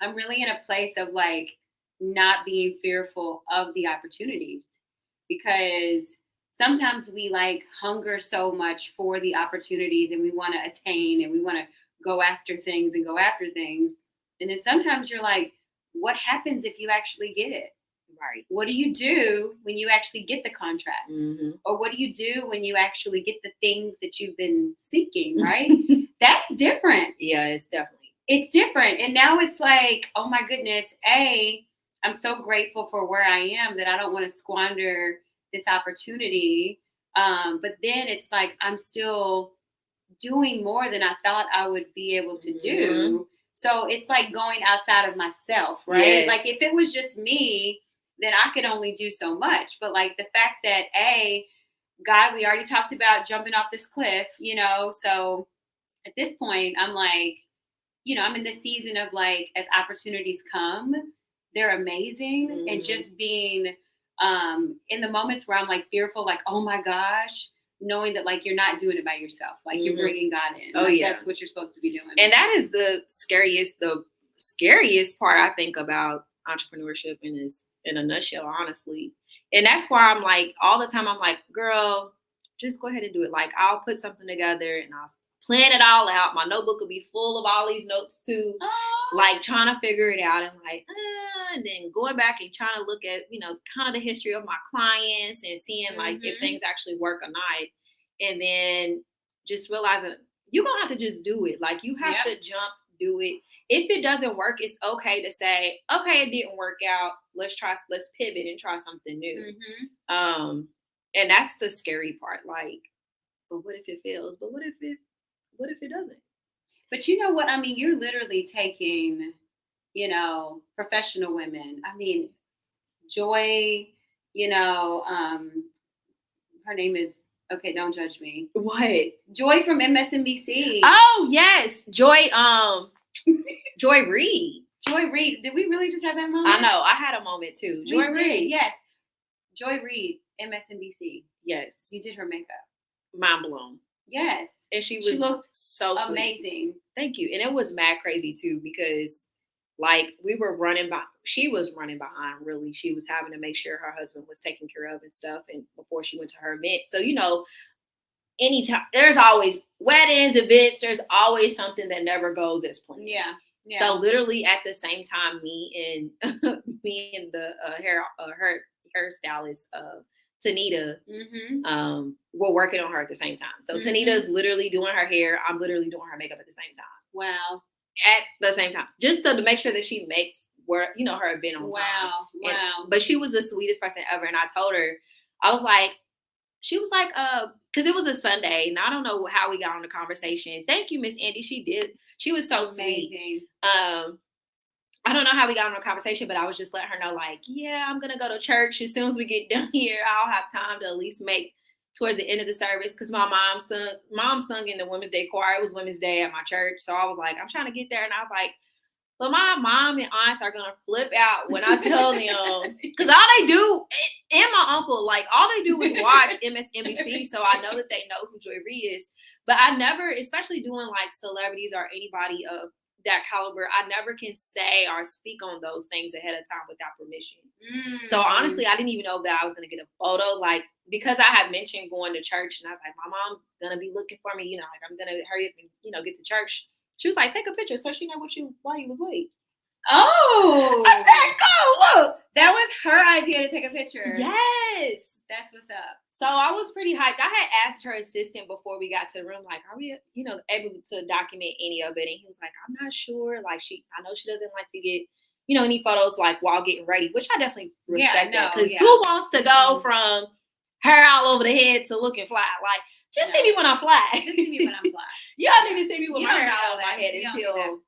I'm really in a place of like not being fearful of the opportunities because sometimes we like hunger so much for the opportunities and we want to attain and we want to go after things. And then sometimes you're like, what happens if you actually get it? Right. What do you do when you actually get the contract? Mm-hmm. Or what do you do when you actually get the things that you've been seeking, right? That's different. Yeah, it's different. And now it's like, oh my goodness, I'm so grateful for where I am that I don't want to squander this opportunity. But then it's like, I'm still doing more than I thought I would be able to do. So it's like going outside of myself, right? Yes. Like if it was just me, then I could only do so much. But like the fact that God, we already talked about jumping off this cliff, you know? So at this point, I'm like, you know, I'm in this season of like, as opportunities come, they're amazing. And just being in the moments where I'm like fearful, like, oh my gosh, knowing that like you're not doing it by yourself, like you're bringing God in. Oh, like, yeah. That's what you're supposed to be doing. And that is the scariest part I think about entrepreneurship in a nutshell, honestly. And that's why I'm like, all the time, I'm like, girl, just go ahead and do it. Like, I'll put something together and I'll plan it all out. My notebook will be full of all these notes too, like trying to figure it out and like, and then going back and trying to look at, kind of the history of my clients and seeing like if things actually work or not. And then just realizing you're going to have to just do it. Like, you have to jump, do it. If it doesn't work, it's okay to say, okay, it didn't work out. Let's pivot and try something new. And that's the scary part. Like, but what if it fails? But what if it doesn't? But you know what? I mean, you're literally taking, professional women. I mean, Joy, her name is, okay, don't judge me. What? Joy from MSNBC. Oh, yes. Joy Reid. Joy Reid. Did we really just have that moment? I know. I had a moment too. Joy Reid. Yes. Joy Reid, MSNBC. Yes. You did her makeup. Mind blown. Yes. And she looked so amazing. Sweet. Thank you. And it was mad crazy too, because like she was running behind, really. She was having to make sure her husband was taken care of and stuff. And before she went to her event. So, anytime there's always weddings, events, there's always something that never goes as planned. Yeah. So literally at the same time, me and the hairstylist, Tanita, we're working on her at the same time. So Tanita's literally doing her hair. I'm literally doing her makeup at the same time. Wow. At the same time, just to make sure that she makes her event on time. Wow. But she was the sweetest person ever. And I told her, she was like, because it was a Sunday, and I don't know how we got on the conversation. Thank you, Miss Andy. She was so sweet. I don't know how we got on the conversation, but I was just letting her know, like, yeah, I'm going to go to church. As soon as we get done here, I'll have time to at least make towards the end of the service, because my mom sung in the Women's Day choir. It was Women's Day at my church. So I was like, I'm trying to get there. And I was like, but my mom and aunts are going to flip out when I tell them, because all they do, and my uncle, like all they do is watch MSNBC. So I know that they know who Joy Reid is, but I never, especially doing like celebrities or anybody of that caliber, I never can say or speak on those things ahead of time without permission. So honestly, I didn't even know that I was going to get a photo, like, because I had mentioned going to church, and I was like, my mom's going to be looking for me, like I'm going to hurry up and, get to church. She was like, take a picture so she know why you was late. Oh. I said, go, look. That was her idea to take a picture. Yes. That's what's up. So I was pretty hyped. I had asked her assistant before we got to the room, like, are we, able to document any of it? And he was like, I'm not sure. Like, I know she doesn't like to get, any photos like while getting ready, which I definitely respect that. Because who wants to go from hair all over the head to looking fly? Like, just see me when I'm fly. Just see me when I'm fly. You don't need to see me with my hair all over my head until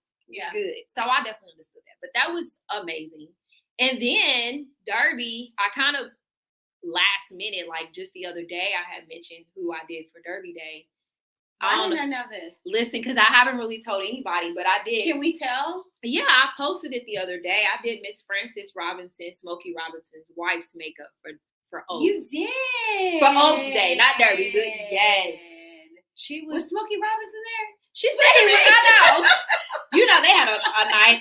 good. So I definitely understood that. But that was amazing. And then Derby, I kind of last minute, like just the other day, I had mentioned who I did for Derby Day. Why didn't I know this? Listen, because I haven't really told anybody, but I did. Can we tell? Yeah, I posted it the other day. I did Miss Frances Robinson, Smokey Robinson's wife's makeup for Oaks. You did. For Oaks Day, not Derby, but yes. She was Smokey Robinson there? She said he was. I know. They had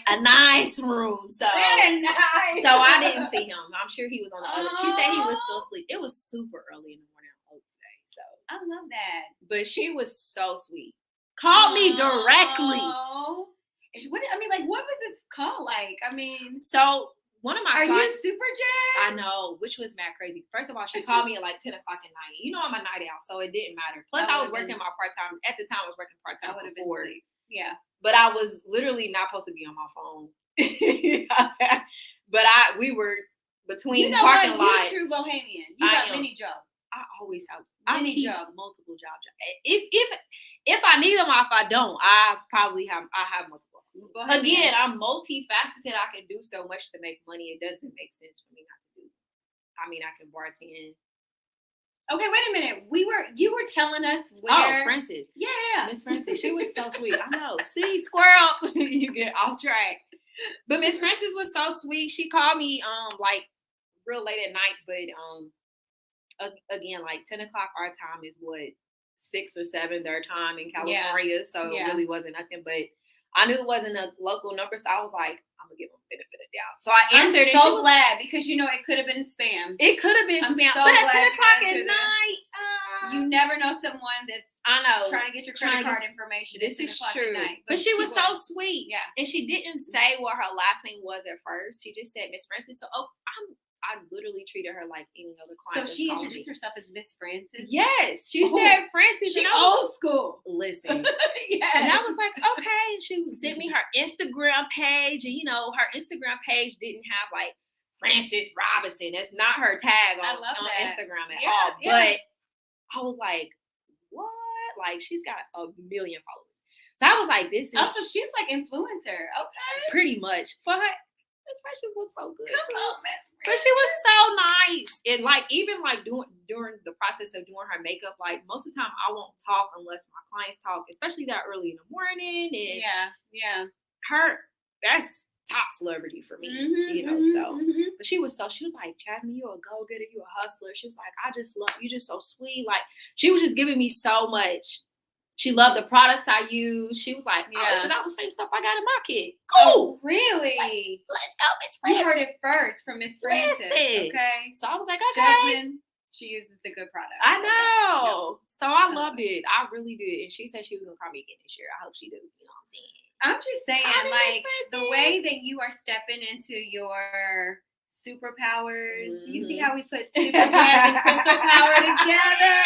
a nice room. So nice. So I didn't see him. I'm sure he was on the other. She said he was still asleep. It was super early in the morning on Oaks Day. So I love that. But she was so sweet. Called me directly. What was this call like? So one of my clients, you super jazzed? I know, which was mad crazy. First of all, she called me at like 10 o'clock at night. I'm a night owl, so it didn't matter. Plus, I was working my part-time. At the time, I was working part-time before. Yeah. But I was literally not supposed to be on my phone. But we were between parking lots. You're a true bohemian. You got many jobs. I always have many jobs. Multiple jobs. If I need them, or if I don't, I have multiple. Again, I'm multifaceted. I can do so much to make money. It doesn't make sense for me not to do. I can bartend. Okay, wait a minute. You were telling us where. Oh, Frances. Yeah. Miss Frances. She was so sweet. I know. See, squirrel. You get off track. But Miss Frances was so sweet. She called me real late at night, but again, like 10 o'clock our time is what 6 or 7 their time in California, so it really wasn't nothing. But I knew it wasn't a local number, so I was like, I'm gonna give them the benefit of the doubt. So I answered. I'm so glad because it could have been spam. It could have been spam, but at 10 o'clock at night, you never know someone that's trying to get your credit card information. This is true. But she was so sweet. Yeah. And she didn't say what her last name was at first. She just said Miss Francis. So I literally treated her like any other client. So she introduced herself as Miss Francis? Yes. She said Francis. She old school. Listen. Yeah. And I was like, okay. She sent me her Instagram page. And her Instagram page didn't have like Francis Robinson. That's not her tag on Instagram at all. Yeah. But I was like, what? Like, she's got 1 million followers. So I was like, this is. Oh, so she's like influencer. Okay. Pretty much. For her, Miss Precious looks so good. Come on, Miss Precious. But she was so nice. And like, even like during the process of doing her makeup, like most of the time I won't talk unless my clients talk, especially that early in the morning. And that's top celebrity for me, but she was like, Jasmine, you're a go-getter, you're a hustler. She was like, I just love you, just so sweet. Like, she was just giving me so much. She loved the products I use. She was like, this is all the same stuff I got in my kit. Cool. Oh, really? Like, let's go, Miss Francis. You heard it first from Miss Francis. Okay. So I was like, okay. Jasmine, she uses the good products. I know. Okay. So I loved it. I really did. And she said she was going to call me again this year. I hope she do. You know what I'm saying? I'm just saying, like, the way that you are stepping into your superpowers. You see how we put Super Jazz and Crystal Power together?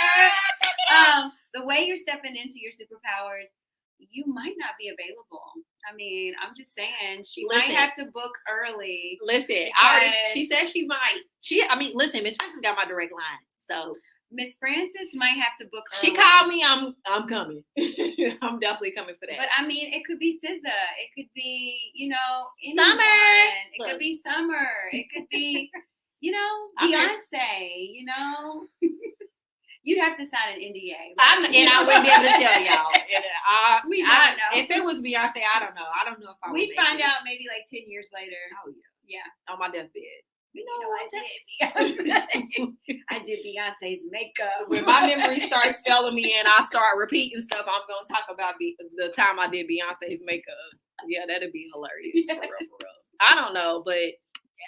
The way you're stepping into your superpowers, you might not be available. I mean, I'm just saying, she might have to book early. Listen, she said she might. Listen, Miss Francis got my direct line, so. Miss Francis might have to book early. She called me. I'm coming. I'm definitely coming for that. But I mean, it could be SZA. It could be, anyone. Summer. It could be Summer. It could be, Beyonce. You'd have to sign an NDA. I wouldn't be able to tell y'all. We don't know. If it was Beyonce, I don't know. I don't know if I would. We'd find out maybe like 10 years later. Oh yeah. Yeah. On my deathbed. I did Beyonce's makeup. When my memory starts failing me and I start repeating stuff, I'm going to talk about the time I did Beyonce's makeup. Yeah, that'd be hilarious. For real. I don't know, but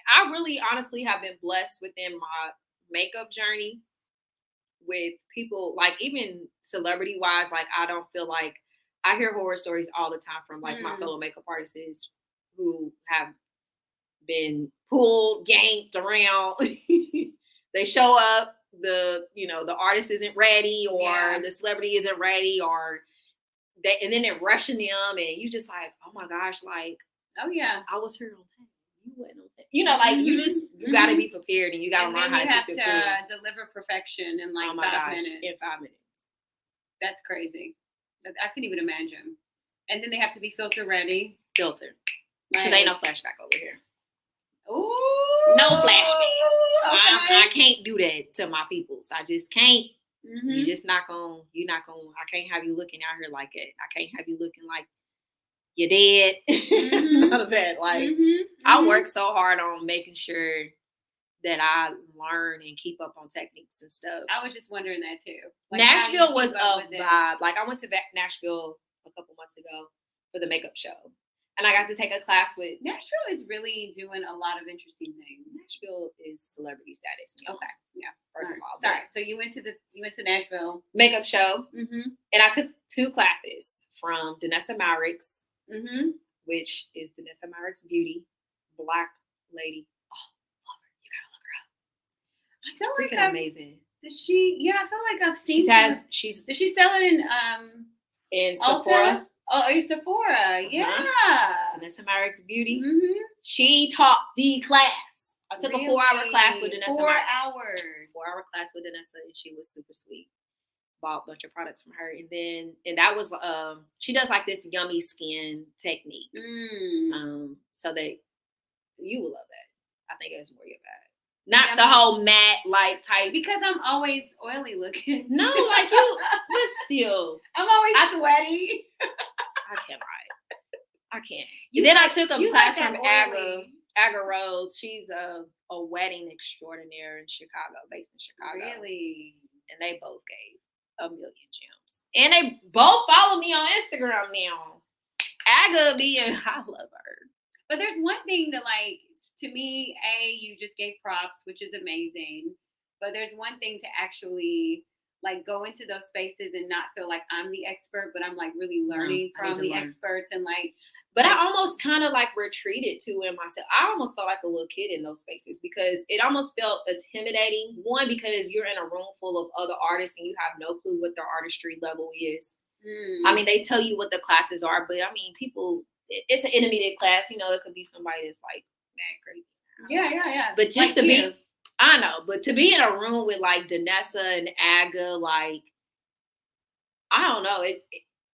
I really honestly have been blessed within my makeup journey with people, like even celebrity wise. Like, I don't feel like I hear horror stories all the time from like my fellow makeup artists who have been pulled, yanked around. They show up, the artist isn't ready, or the celebrity isn't ready, and then they're rushing them, and you just like, oh my gosh, like, oh yeah, I was here on time. You wasn't on time. You got to be prepared, and you got to learn how to have to deliver perfection in like 5 minutes. In 5 minutes. That's crazy. I couldn't even imagine. And then they have to be filter ready. Filter. Because ain't no flashback over here. Ooh, no flashback. Okay. I can't do that to my peoples. I just can't. You're just not gonna. I can't have you looking out here like it. I can't have you looking like you're dead. None of that. Like, I work so hard on making sure that I learn and keep up on techniques and stuff. I was just wondering that too. Like, Nashville was a vibe. Like, I went to Nashville a couple months ago for the makeup show. And I got to take a class with. Nashville is really doing a lot of interesting things. Nashville is celebrity status. Okay, yeah. First of all, sorry. So you went to Nashville makeup show, and I took 2 classes from Danessa Myrick's, which is Danessa Myrick's Beauty, Black lady. Oh, love her! You gotta look her up. She's freaking amazing. Does she? Yeah, I feel like I've seen. Does she sell it in Ulta? Sephora? Oh, Sephora, yeah. Danessa Myrick's Beauty. She taught the class. I took a 4-hour class with Danessa. 4 hours. 4-hour class with Danessa, and she was super sweet. Bought a bunch of products from her, and that was she does like this yummy skin technique. So that you will love that. I think it's more your vibe. Not the whole matte like type. Because I'm always oily looking. No, like you, but still. I'm always sweaty. I can't. Then I took a class from Aga Rose. She's a wedding extraordinaire in Chicago, based in Chicago. Really? And they both gave 1 million gems. And they both follow me on Instagram now. Aga being, I love her. But there's one thing that, like, to me, you just gave props, which is amazing. But there's one thing to actually, like, go into those spaces and not feel like I'm the expert, but I'm, like, really learning from the experts and, like. But I almost kind of, like, retreated to in myself. I almost felt like a little kid in those spaces because it almost felt intimidating. One, because you're in a room full of other artists and you have no clue what their artistry level is. I mean, they tell you what the classes are, but I mean, people, it's an intermediate class. You know, it could be somebody that's like mad crazy. Yeah. But just like to be, I know, but to be in a room with like Danessa and Aga, like, I don't know,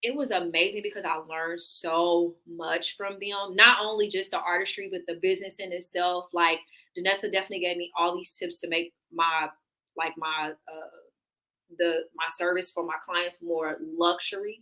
it was amazing because I learned so much from them. Not only just the artistry, but the business in itself. Like, Danessa definitely gave me all these tips to make my service for my clients more luxury.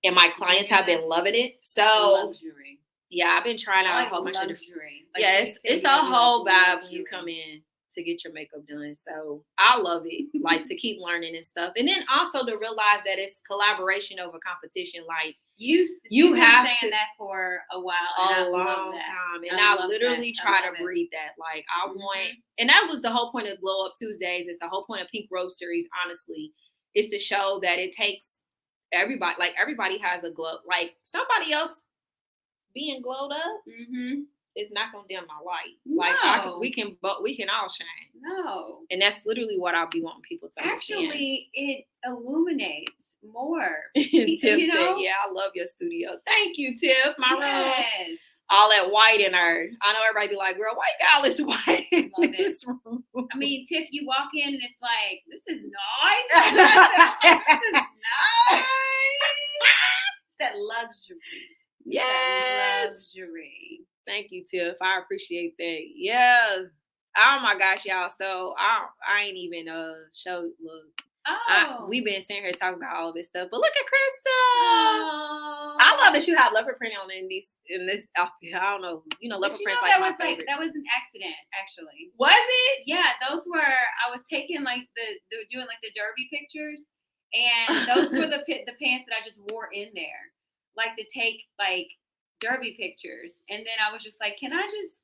And my clients have been loving it. So luxury. Yeah, I've been trying out a whole bunch of luxury. Like, yeah, it's a whole vibe when you come in to get your makeup done. So I love it, like, to keep learning and stuff. And then also to realize that it's collaboration over competition. Like, you have been saying that for a while, and a long time. And I literally try to breathe that. Like, I want, and that was the whole point of Glow Up Tuesdays. It's the whole point of Pink Robe series, honestly, is to show that it takes everybody, like, everybody has a glow. Like, somebody else being glowed up is not gonna dim my light. Like, we can all shine. No. And that's literally what I'll be wanting people to understand. Actually, it illuminates more. Tiff said, yeah, I love your studio. Thank you, Tiff. My room. All that white in her. I know everybody be like, girl, why you got all this white in this room? I mean, Tiff, you walk in and it's like, this is nice. This is nice. That luxury. Yes. Luxury. Thank you, Tiff. I appreciate that. Yeah. Oh my gosh, y'all. So I ain't even show look. We've been sitting here talking about all of this stuff, but look at Chrystal. I love that you have leopard print on in this outfit. I don't know, leopard print's like my favorite. That was an accident, actually. Was it? Yeah, those were. I was taking they were doing like the derby pictures, and those were the pants that I just wore in there, like to take like derby pictures, and then I was just like, can I just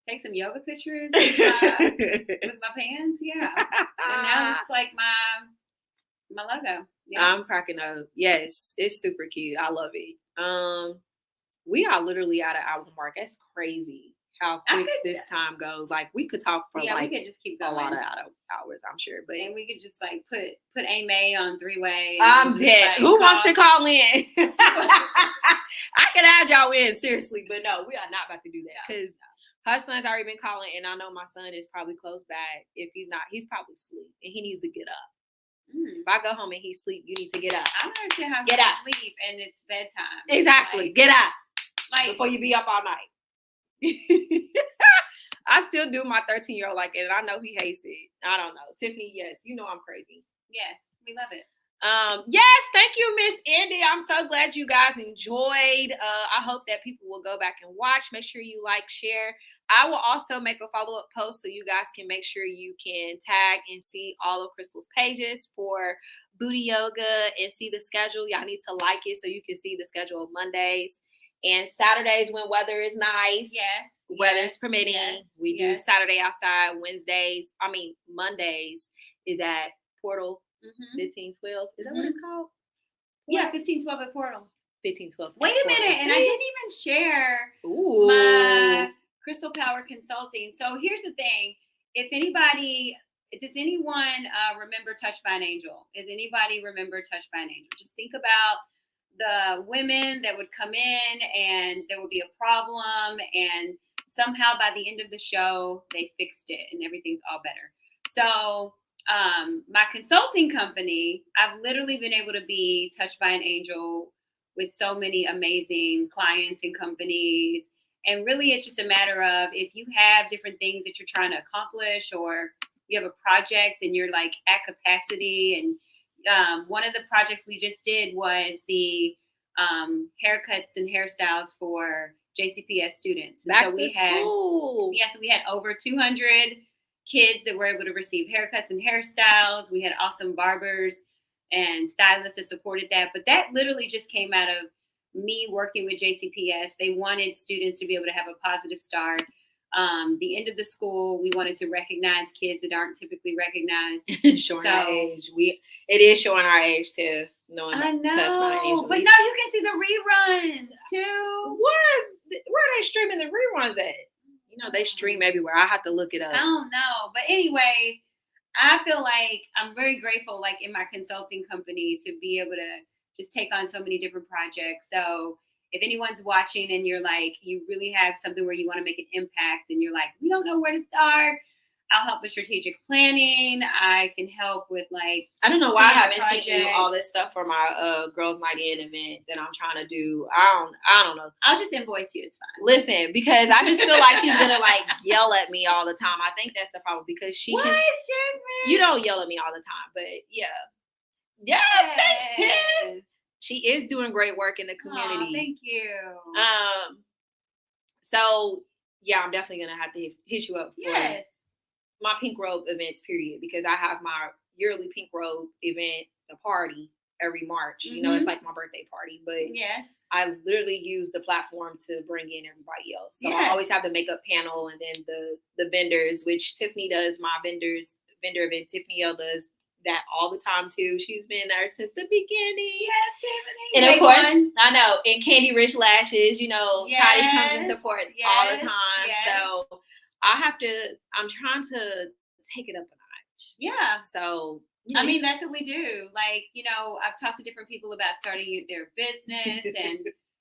take some yoga pictures with my pants? Yeah, and now it's like my logo. Yeah. I'm cracking up. Yes, it's super cute. I love it. We are literally at an hour mark. That's crazy how quick this time goes. Like, we could talk for we could just keep going a lot of hours, I'm sure. But and we could just like put Amy on 3-way. I'm dead. Like, who wants to call in? I can add y'all in, seriously, but no, we are not about to do that because her son's already been calling, and I know my son is probably close by. If he's not, he's probably asleep, and he needs to get up. If I go home and he's asleep, you need to get up. I don't understand how you sleep and it's bedtime. Exactly. Like, get up. Like, before you be up all night. I still do my 13-year-old like it, and I know he hates it. I don't know. Tiffany, yes, I'm crazy. Yes, we love it. Yes, thank you, Miss Andy. I'm so glad you guys enjoyed. I hope that people will go back and watch. Make sure you like, share. I will also make a follow-up post so you guys can make sure you can tag and see all of Chrystal's pages for Buti Yoga and see the schedule. Y'all need to like it so you can see the schedule of Mondays and Saturdays when weather is nice. Yes. Weather's permitting. Yes. We do Saturday outside. Mondays is at Portal 1512. Is that what it's called? Yeah, 1512 at Portal. 1512. Wait a minute, and I didn't even share my Chrystal Power Consulting. So here's the thing: does anyone remember Touched by an Angel? Does anybody remember Touched by an Angel? Just think about the women that would come in, and there would be a problem, and somehow by the end of the show, they fixed it, and everything's all better. So my consulting company, I've literally been able to be touched by an angel with so many amazing clients and companies. And really, it's just a matter of if you have different things that you're trying to accomplish, or you have a project and you're like at capacity. And one of the projects we just did was the haircuts and hairstyles for JCPS students. And Back so to we school. so we had over 200 kids that were able to receive haircuts and hairstyles. We had awesome barbers and stylists that supported that. But that literally just came out of me working with JCPS. They wanted students to be able to have a positive start. The end of the school, we wanted to recognize kids that aren't typically recognized. Showing our age. It is showing our age too. I know, Touch My Angel. but now you can see the reruns too. Where are they streaming the reruns at? You know, they stream everywhere. I have to look it up. I don't know. But anyways, I feel like I'm very grateful, like in my consulting company, to be able to just take on so many different projects. So if anyone's watching and you're like, you really have something where you want to make an impact and you're like, we don't know where to start, I'll help with strategic planning. I can help with like, I don't know why I haven't seen you all this stuff for my girls' night in event that I'm trying to do. I don't know. I'll just invoice you. It's fine. Listen, because I just feel like she's gonna like yell at me all the time. I think that's the problem because she What, can. Jasmine? You don't yell at me all the time, but yeah. Yes, thanks, Tiff. She is doing great work in the community. Oh, thank you. So yeah, I'm definitely gonna have to hit you up for Yes. my Pink Robe events, period, because I have my yearly Pink Robe event, the party, every March. You know, it's like my birthday party, but Yes. I literally use the platform to bring in everybody else. So I Yes. always have the makeup panel and then the vendors, which Tiffany does, my vendor event. Tiffany L does that all the time too. She's been there since the beginning. Yes, Tiffany. And of course, I know, and Candy Rich Lashes, you know, Yes. Toddy comes and supports all the Yes. time. Yes. So I'm trying to take it up a notch. Yeah. So, I mean, that's what we do. Like, you know, I've talked to different people about starting their business and,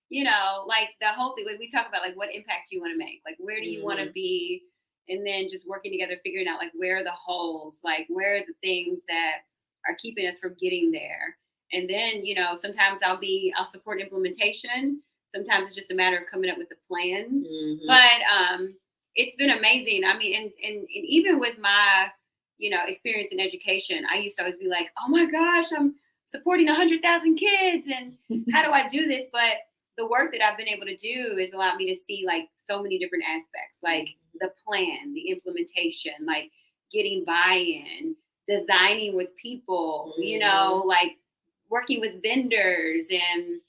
you know, like the whole thing, like we talk about like what impact you want to make, like where do you want to be? And then just working together, figuring out like where are the holes, like where are the things that are keeping us from getting there. And then, you know, sometimes I'll support implementation. Sometimes it's just a matter of coming up with a plan. But it's been amazing. I mean, and even with my, you know, experience in education, I used to always be like, oh my gosh, I'm supporting 100,000 kids. And how do I do this? But the work that I've been able to do has allowed me to see like so many different aspects, like the plan, the implementation, like getting buy-in, designing with people, you know, like working with vendors and,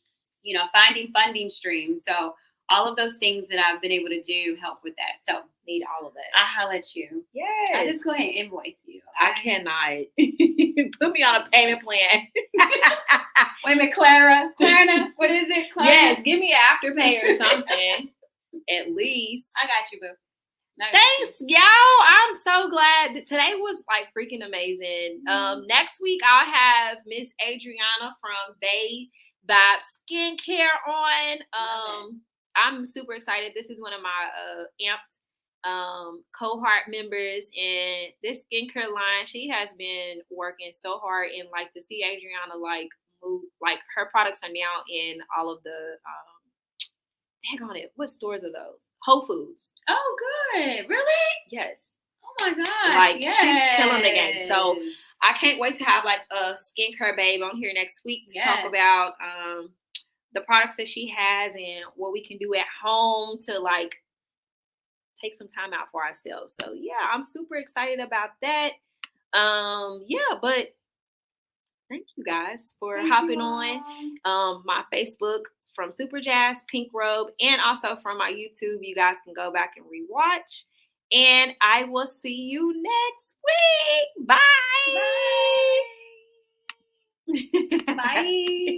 you know, finding funding streams. So all of those things that I've been able to do help with that. So need all of that. I holler at you. Yes. I just go ahead and invoice you. I cannot. Put me on a payment plan. Wait a minute, Clara, what is it? Clara? Yes, give me an afterpay or something. At least. I got you, boo. Thanks, y'all. I'm so glad that today was like freaking amazing. Next week I'll have Miss Adriana from Bay Vibe Skincare on. I'm super excited. This is one of my amped cohort members, and this skincare line, she has been working so hard, and like to see Adriana like move, like her products are now in all of the dang on it, what stores are those? Whole Foods. Oh, good. Really? Yes. Oh my gosh. Like she's killing the game. So I can't wait to have like a skincare babe on here next week to talk about the products that she has and what we can do at home to like take some time out for ourselves. So yeah, I'm super excited about that. But thank you guys for hopping on my Facebook from Super Jazz Pink Robe, and also from my YouTube. You guys can go back and rewatch. And I will see you next week. Bye. Bye. Bye.